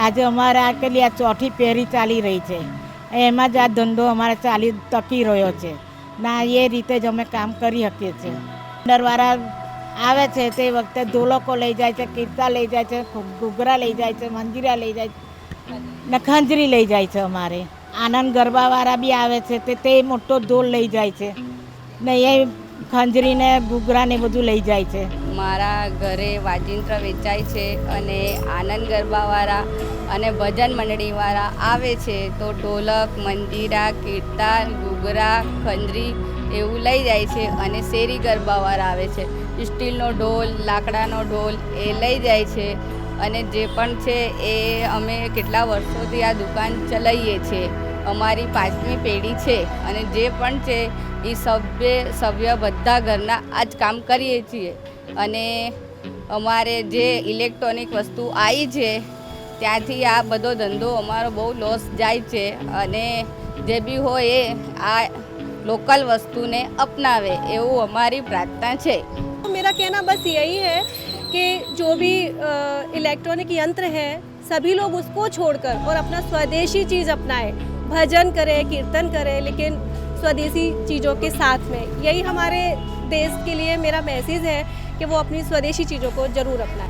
આજે અમારે આ કેટલી આ ચોથી પેઢી ચાલી રહી છે, એમાં જ આ ધંધો અમારે ટકી રહ્યો છે ના, એ રીતે જ અમે કામ કરી શકીએ છીએ. અંદરવાળા આવે છે તે વખતે ઢોલકો લઈ જાય છે, કીર્તા લઈ જાય છે, ઘૂઘરા લઈ જાય છે, મંજીરા લઈ જાય છે ને ખંજરી લઈ જાય છે. અમારે આનંદ ગરબાવાળા બી આવે છે તે મોટો ઢોલ લઈ જાય છે ને એ ખંજરીને ઘૂઘરાને બધું લઈ જાય છે. મારા ઘરે વાજિંત્ર વેચાય છે અને આનંદ ગરબાવાળા અને ભજન મંડળીવાળા આવે છે તો ઢોલક, મંજીરા, કીર્તન, ઘૂઘરા, ખંજરી એવું લઈ જાય છે. અને શેરી ગરબાવાળા આવે છે, સ્ટીલનો ઢોલ, લાકડાનો ઢોલ એ લઈ જાય છે. અને જે પણ છે એ અમે કેટલા વર્ષોથી આ દુકાન ચલાવીએ છીએ. અમારી 5મી પેઢી છે અને જે પણ છે એ સભ્ય બધા ઘરના આ જ કામ કરીએ છીએ. અને અમારે જે ઇલેક્ટ્રોનિક વસ્તુ આવી છે ત્યાંથી આ બધો ધંધો અમારો બહુ લોસ જાય છે. અને જે બી હોય એ આ લોકલ વસ્તુને અપનાવે એવું અમારી પ્રાર્થના છે. मेरा कहना बस यही है कि जो भी इलेक्ट्रॉनिक यंत्र है सभी लोग उसको छोड़कर और अपना स्वदेशी चीज़ अपनाएं, भजन करें, कीर्तन करें, लेकिन स्वदेशी चीज़ों के साथ में. यही हमारे देश के लिए मेरा मैसेज है कि वो अपनी स्वदेशी चीज़ों को ज़रूर अपनाएं.